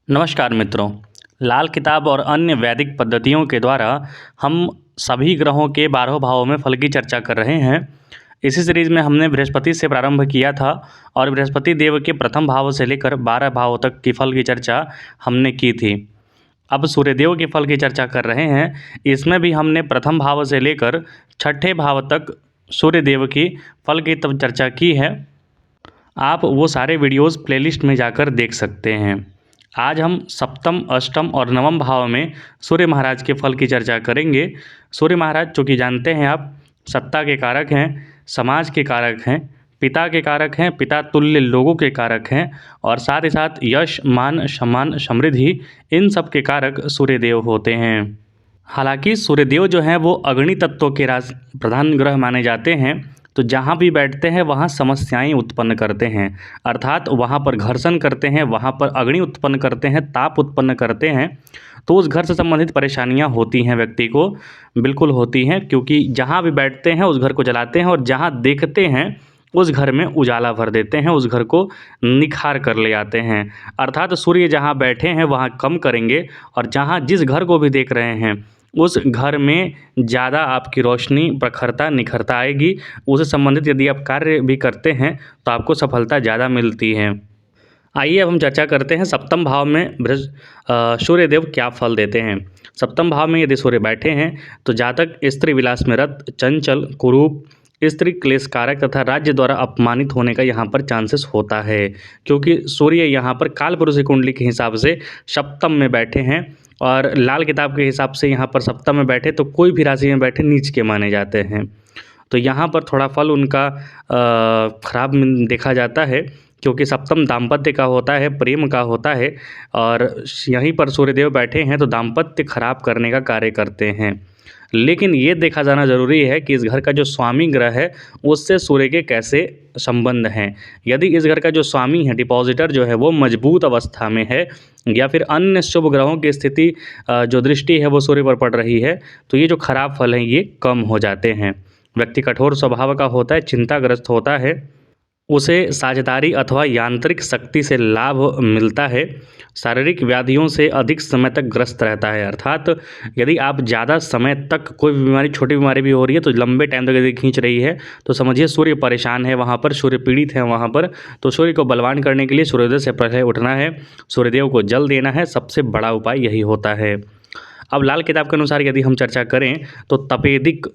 नमस्कार मित्रों। लाल किताब और अन्य वैदिक पद्धतियों के द्वारा हम सभी ग्रहों के 12 भावों में फल की चर्चा कर रहे हैं। इसी सीरीज़ में हमने बृहस्पति से प्रारंभ किया था और बृहस्पति देव के प्रथम भाव से लेकर 12 भावों तक की फल की चर्चा हमने की थी। अब सूर्यदेव के फल की चर्चा कर रहे हैं। इसमें भी हमने प्रथम भाव से लेकर छठे भाव तक सूर्यदेव की फल की तब चर्चा की है। आप वो सारे वीडियोज़ प्लेलिस्ट में जाकर देख सकते हैं। आज हम सप्तम, अष्टम और नवम भाव में सूर्य महाराज के फल की चर्चा करेंगे। सूर्य महाराज, चूँकि जानते हैं आप, सत्ता के कारक हैं, समाज के कारक हैं, पिता के कारक हैं, पिता तुल्य लोगों के कारक हैं और साथ ही साथ यश, मान, सम्मान, समृद्धि, इन सब के कारक सूर्यदेव होते हैं। हालांकि सूर्यदेव जो हैं वो अग्नि तत्व के राज प्रधान ग्रह माने जाते हैं, तो जहाँ भी बैठते हैं वहाँ समस्याएं उत्पन्न करते हैं, अर्थात वहाँ पर घर्षण करते हैं, वहाँ पर अग्नि उत्पन्न करते हैं, ताप उत्पन्न करते हैं। तो उस घर से संबंधित परेशानियाँ होती हैं व्यक्ति को, बिल्कुल होती हैं, क्योंकि जहाँ भी बैठते हैं उस घर को जलाते हैं और जहाँ देखते हैं उस घर में उजाला भर देते हैं, उस घर को निखार कर ले आते हैं। अर्थात सूर्य जहाँ बैठे हैं वहाँ कम करेंगे और जहाँ जिस घर को भी देख रहे हैं उस घर में ज़्यादा आपकी रोशनी, प्रखरता, निखरता आएगी। उससे संबंधित यदि आप कार्य भी करते हैं तो आपको सफलता ज़्यादा मिलती है। आइए अब हम चर्चा करते हैं सप्तम भाव में सूर्यदेव क्या फल देते हैं। सप्तम भाव में यदि सूर्य बैठे हैं तो जातक स्त्री विलास में रत, चंचल, कुरूप, स्त्री क्लेश कारक तथा राज्य द्वारा अपमानित होने का यहाँ पर चांसेस होता है, क्योंकि सूर्य यहाँ पर कालपुरुष कुंडली के हिसाब से सप्तम में बैठे हैं और लाल किताब के हिसाब से यहाँ पर सप्तम में बैठे तो कोई भी राशि में बैठे नीच के माने जाते हैं। तो यहाँ पर थोड़ा फल उनका खराब देखा जाता है, क्योंकि सप्तम दाम्पत्य का होता है, प्रेम का होता है और यहीं पर सूर्यदेव बैठे हैं तो दाम्पत्य खराब करने का कार्य करते हैं। लेकिन ये देखा जाना ज़रूरी है कि इस घर का जो स्वामी ग्रह है उससे सूर्य के कैसे संबंध हैं। यदि इस घर का जो स्वामी है, डिपॉजिटर जो है, वो मजबूत अवस्था में है या फिर अन्य शुभ ग्रहों की स्थिति जो दृष्टि है वो सूर्य पर पड़ रही है, तो ये जो खराब फल हैं ये कम हो जाते हैं। व्यक्ति कठोर स्वभाव का होता है, चिंताग्रस्त होता है, उसे साझेदारी अथवा यांत्रिक शक्ति से लाभ मिलता है, शारीरिक व्याधियों से अधिक समय तक ग्रस्त रहता है। अर्थात यदि आप ज़्यादा समय तक कोई भी बीमारी, छोटी बीमारी भी हो रही है तो लंबे टाइम तक यदि खींच रही है तो समझिए सूर्य परेशान है वहाँ पर, सूर्य पीड़ित है वहाँ पर। तो सूर्य को बलवान करने के लिए सूर्योदय से पहले उठना है, सूर्यदेव को जल देना है, सबसे बड़ा उपाय यही होता है। अब लाल किताब के अनुसार यदि हम चर्चा करें तो तपेदिक,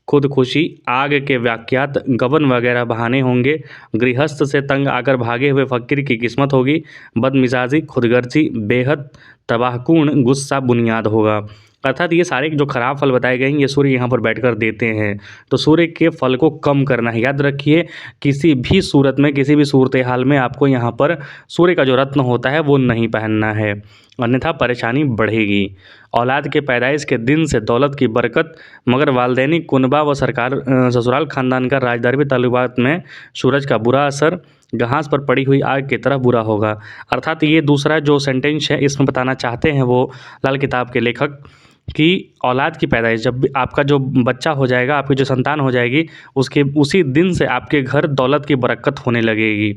खुदकुशी, आग के वाक्यात, गबन वगैरह बहाने होंगे, गृहस्थ से तंग आकर भागे हुए फकीर की किस्मत होगी, बदमिजाजी, खुदगर्जी, बेहद तबाहकुन गुस्सा बुनियाद होगा। अर्थात ये सारे जो खराब फल बताए गए हैं ये सूर्य यहाँ पर बैठकर देते हैं। तो सूर्य के फल को कम करना है। याद रखिए, किसी भी सूरत में, किसी भी सूरत हाल में आपको यहाँ पर सूर्य का जो रत्न होता है वो नहीं पहनना है, अन्यथा परेशानी बढ़ेगी। औलाद के पैदाइश के दिन से दौलत की बरकत, मगर वालदैन कुनबा व सरकार ससुराल खानदान का राजदरबी ताल्लुकात में सूरज का बुरा असर घास पर पड़ी हुई आग की तरह बुरा होगा। अर्थात ये दूसरा जो सेंटेंस है इसमें बताना चाहते हैं वो लाल किताब के लेखक कि औलाद की पैदाइश, जब भी आपका जो बच्चा हो जाएगा, आपकी जो संतान हो जाएगी, उसके उसी दिन से आपके घर दौलत की बरकत होने लगेगी।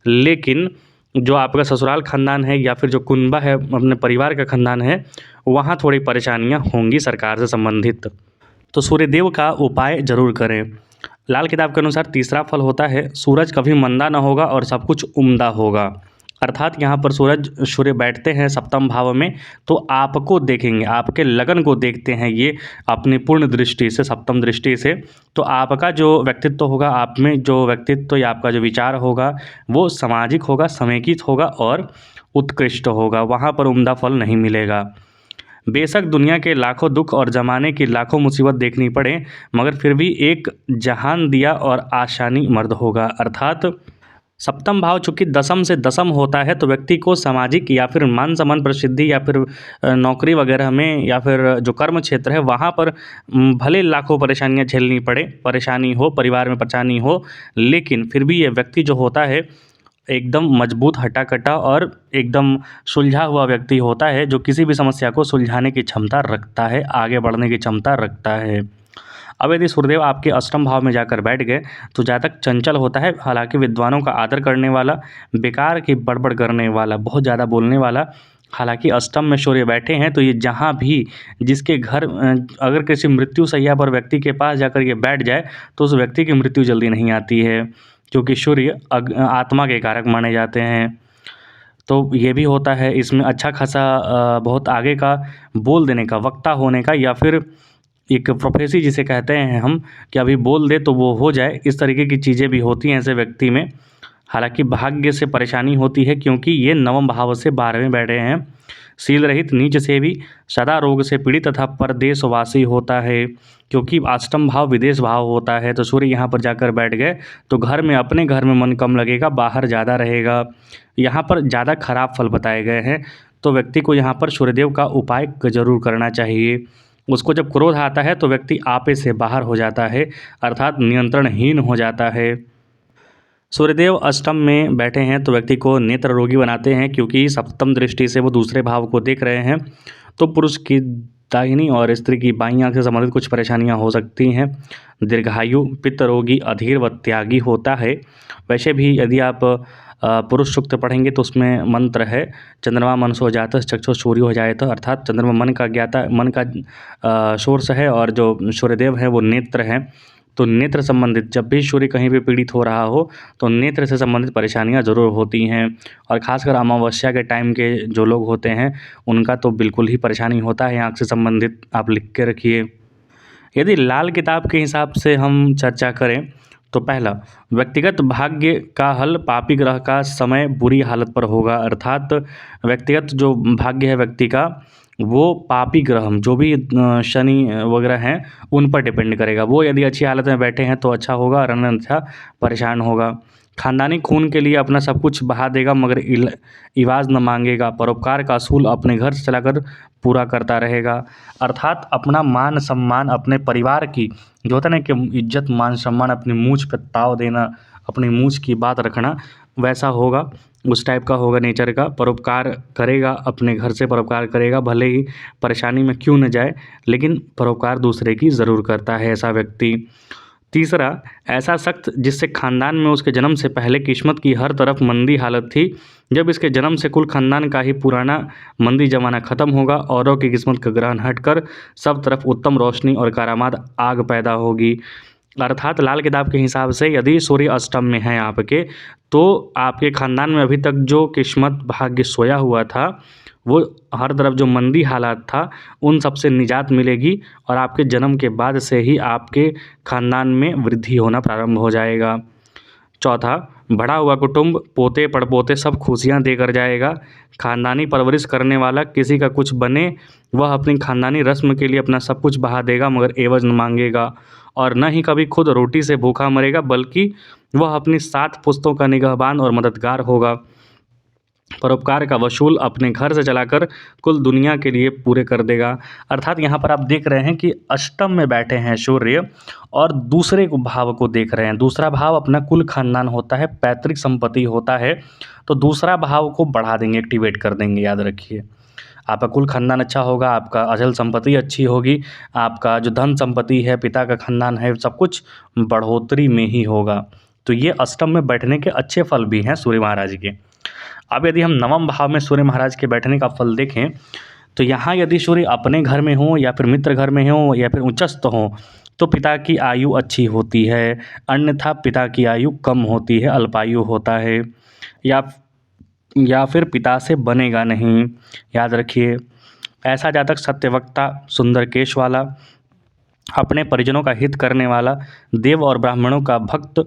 लेकिन जो आपका ससुराल खानदान है या फिर जो कुनबा है, अपने परिवार का खानदान है, वहाँ थोड़ी परेशानियाँ होंगी सरकार से संबंधित। तो सूर्यदेव का उपाय ज़रूर करें। लाल किताब के अनुसार तीसरा फल होता है सूरज कभी मंदा न होगा और सब कुछ उम्दा होगा। अर्थात यहाँ पर सूर्य बैठते हैं सप्तम भाव में तो आपको देखेंगे, आपके लगन को देखते हैं ये अपनी पूर्ण दृष्टि से, सप्तम दृष्टि से। तो आपका जो व्यक्तित्व होगा, आप में जो व्यक्तित्व या आपका जो विचार होगा वो सामाजिक होगा, समेकित होगा और उत्कृष्ट होगा। वहाँ पर उम्दा फल नहीं मिलेगा। बेशक दुनिया के लाखों दुख और ज़माने की लाखों मुसीबत देखनी पड़े, मगर फिर भी एक जहान दिया और आशानी मर्द होगा। अर्थात सप्तम भाव चूँकि दसम से दसम होता है तो व्यक्ति को सामाजिक या फिर मान सम्मान, प्रसिद्धि या फिर नौकरी वगैरह में या फिर जो कर्म क्षेत्र है वहाँ पर भले लाखों परेशानियाँ झेलनी पड़े, परेशानी हो, परिवार में परेशानी हो, लेकिन फिर भी ये व्यक्ति जो होता है एकदम मजबूत, हट्टा-कट्टा और एकदम सुलझा हुआ व्यक्ति होता है, जो किसी भी समस्या को सुलझाने की क्षमता रखता है, आगे बढ़ने की क्षमता रखता है। अब यदि सूर्यदेव आपके अष्टम भाव में जाकर बैठ गए तो जातक चंचल होता है, हालांकि विद्वानों का आदर करने वाला, बेकार की बड़बड़ करने वाला, बहुत ज़्यादा बोलने वाला, हालांकि अष्टम में सूर्य बैठे हैं तो ये जहाँ भी जिसके घर अगर किसी मृत्यु शैया पर व्यक्ति के पास जाकर ये बैठ जाए तो उस व्यक्ति की मृत्यु जल्दी नहीं आती है, क्योंकि सूर्य आत्मा के कारक माने जाते हैं। तो ये भी होता है इसमें अच्छा खासा बहुत आगे का बोल देने का, वक्ता होने का, या फिर एक प्रोफेसी जिसे कहते हैं हम, कि अभी बोल दे तो वो हो जाए, इस तरीके की चीज़ें भी होती हैं ऐसे व्यक्ति में। हालांकि भाग्य से परेशानी होती है क्योंकि ये नवम भाव से 12वें बैठे हैं। शील रहित नीच से भी सदा रोग से पीड़ित तथा परदेशवासी होता है, क्योंकि अष्टम भाव विदेश भाव होता है। तो सूर्य यहाँ पर जाकर बैठ गए तो घर में, अपने घर में मन कम लगेगा, बाहर ज़्यादा रहेगा। यहाँ पर ज़्यादा खराब फल बताए गए हैं। तो व्यक्ति को यहाँ पर सूर्यदेव का उपाय ज़रूर करना चाहिए। उसको जब क्रोध आता है तो व्यक्ति आपे से बाहर हो जाता है, अर्थात नियंत्रणहीन हो जाता है। सूर्यदेव अष्टम में बैठे हैं तो व्यक्ति को नेत्र रोगी बनाते हैं, क्योंकि सप्तम दृष्टि से वो दूसरे भाव को देख रहे हैं। तो पुरुष की दाहिनी और स्त्री की बाईं आंख से संबंधित कुछ परेशानियां हो सकती हैं। दीर्घायु, पित्त रोगी, अधीर व त्यागी होता है। वैसे भी यदि आप पुरुष सूक्त पढ़ेंगे तो उसमें मंत्र है, चंद्रमा मनसो जातः चक्षु सूर्य हो जाए, तो अर्थात चंद्रमा मन का ज्ञाता, मन का सोर्स है, और जो सूर्यदेव है वो नेत्र हैं। तो नेत्र संबंधित जब भी सूर्य कहीं भी पीड़ित हो रहा हो तो नेत्र से संबंधित परेशानियां ज़रूर होती हैं। और ख़ासकर अमावस्या के टाइम के जो लोग होते हैं उनका तो बिल्कुल ही परेशानी होता है आँख से संबंधित, आप लिख के रखिए। यदि लाल किताब के हिसाब से हम चर्चा करें तो पहला, व्यक्तिगत भाग्य का हल पापी ग्रह का समय बुरी हालत पर होगा, अर्थात व्यक्तिगत जो भाग्य है व्यक्ति का वो पापी ग्रह जो भी शनि वगैरह हैं उन पर डिपेंड करेगा। वो यदि अच्छी हालत में बैठे हैं तो अच्छा होगा, और अन्यथा परेशान होगा। खानदानी खून के लिए अपना सब कुछ बहा देगा मगर इवाज़ न मांगेगा। परोपकार का असूल अपने घर से चलाकर पूरा करता रहेगा, अर्थात अपना मान सम्मान, अपने परिवार की जो होता है ना कि इज्जत मान सम्मान, अपनी मूंछ पे ताव देना, अपनी मूंछ की बात रखना, वैसा होगा, उस टाइप का होगा नेचर का। परोपकार करेगा, अपने घर से परोपकार करेगा, भले ही परेशानी में क्यों न जाए लेकिन परोपकार दूसरे की ज़रूर करता है ऐसा व्यक्ति। तीसरा, ऐसा सख्त जिससे खानदान में उसके जन्म से पहले किस्मत की हर तरफ मंदी हालत थी, जब इसके जन्म से कुल खानदान का ही पुराना मंदी जमाना ख़त्म होगा, औरों की किस्मत का ग्रहण हटकर सब तरफ उत्तम रोशनी और कारामाद आग पैदा होगी। अर्थात लाल किताब के हिसाब से यदि सूर्य अष्टम में है आपके, तो आपके ख़ानदान में अभी तक जो किस्मत भाग्य सोया हुआ था, वो हर तरफ जो मंदी हालात था उन सब से निजात मिलेगी, और आपके जन्म के बाद से ही आपके ख़ानदान में वृद्धि होना प्रारंभ हो जाएगा। चौथा, बढ़ा हुआ कुटुंब, पोते पड़पोते सब खुशियाँ देकर जाएगा। ख़ानदानी परवरिश करने वाला किसी का कुछ बने, वह अपनी ख़ानदानी रस्म के लिए अपना सब कुछ बहा देगा मगर एवज़ न मांगेगा, और न ही कभी खुद रोटी से भूखा मरेगा, बल्कि वह अपनी 7 पुश्तों का निगहबान और मददगार होगा। परोपकार का वसूल अपने घर से चलाकर कुल दुनिया के लिए पूरे कर देगा। अर्थात यहाँ पर आप देख रहे हैं कि अष्टम में बैठे हैं सूर्य और दूसरे को भाव को देख रहे हैं। दूसरा भाव अपना कुल खानदान होता है, पैतृक संपत्ति होता है, तो दूसरा भाव को बढ़ा देंगे, एक्टिवेट कर देंगे। याद रखिए, आपका कुल खानदान अच्छा होगा, आपका अचल संपत्ति अच्छी होगी, आपका जो धन संपत्ति है, पिता का खानदान है, सब कुछ बढ़ोतरी में ही होगा। तो ये अष्टम में बैठने के अच्छे फल भी हैं सूर्य महाराज के। अब यदि हम नवम भाव में सूर्य महाराज के बैठने का फल देखें तो यहाँ यदि सूर्य अपने घर में हो या फिर मित्र घर में हो या फिर उच्चस्थ हो तो पिता की आयु अच्छी होती है, अन्यथा पिता की आयु कम होती है, अल्पायु होता है, या फिर पिता से बनेगा नहीं। याद रखिए, ऐसा जातक सत्यवक्ता, सुंदर केश वाला, अपने परिजनों का हित करने वाला, देव और ब्राह्मणों का भक्त,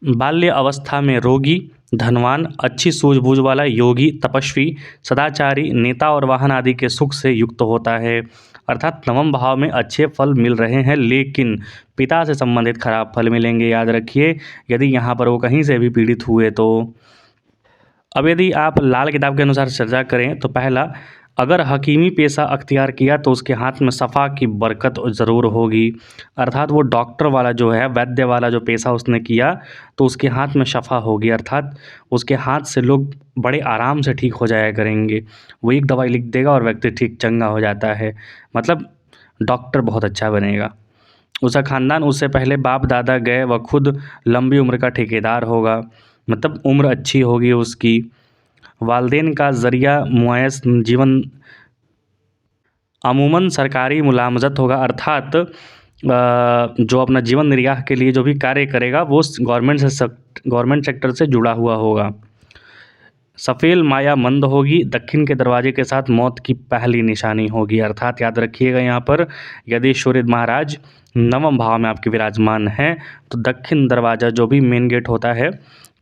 बाल्य अवस्था में रोगी, धनवान, अच्छी सूझबूझ वाला, योगी, तपस्वी, सदाचारी, नेता और वाहन आदि के सुख से युक्त होता है। अर्थात नवम भाव में अच्छे फल मिल रहे हैं, लेकिन पिता से संबंधित खराब फल मिलेंगे। याद रखिए, यदि यहाँ पर वो कहीं से भी पीड़ित हुए तो। अब यदि आप लाल किताब के अनुसार चर्चा करें तो पहला, अगर हकीमी पेशा अख्तियार किया तो उसके हाथ में सफ़ा की बरकत ज़रूर होगी। अर्थात वो डॉक्टर वाला जो है, वैद्य वाला जो पेशा उसने किया तो उसके हाथ में शफ़ा होगी, अर्थात उसके हाथ से लोग बड़े आराम से ठीक हो जाया करेंगे। वो एक दवाई लिख देगा और व्यक्ति ठीक चंगा हो जाता है, मतलब डॉक्टर बहुत अच्छा बनेगा। उसका ख़ानदान उससे पहले बाप दादा गए, वह खुद लंबी उम्र का ठेकेदार होगा, मतलब उम्र अच्छी होगी उसकी। वालदेन का ज़रिया मुआयस जीवन अमूमन सरकारी मुलामजत होगा, अर्थात जो अपना जीवन निर्वाह के लिए जो भी कार्य करेगा वो गवर्नमेंट सेक्टर से जुड़ा हुआ होगा। सफ़ेल माया मंद होगी, दक्षिण के दरवाजे के साथ मौत की पहली निशानी होगी, अर्थात याद रखिएगा यहाँ पर यदि सूर्य महाराज नवम भाव में आपके विराजमान हैं तो दक्षिण दरवाज़ा जो भी मेन गेट होता है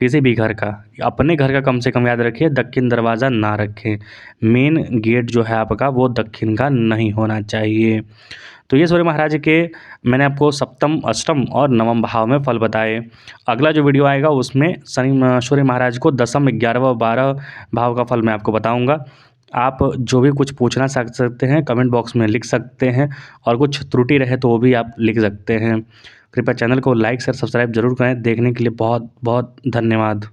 किसी भी घर का, अपने घर का कम से कम याद रखिए दक्षिण दरवाज़ा ना रखें। मेन गेट जो है आपका वो दक्षिण का नहीं होना चाहिए। तो ये सूर्य महाराज के मैंने आपको सप्तम, अष्टम और नवम भाव में फल बताए। अगला जो वीडियो आएगा उसमें सूर्य महाराज को दसम, 11वां, 12 भाव का फल मैं आपको बताऊंगा। आप जो भी कुछ पूछना सकते हैं कमेंट बॉक्स में लिख सकते हैं, और कुछ त्रुटि रहे तो वो भी आप लिख सकते हैं। कृपया चैनल को लाइक शेयर सब्सक्राइब जरूर करें। देखने के लिए बहुत बहुत धन्यवाद।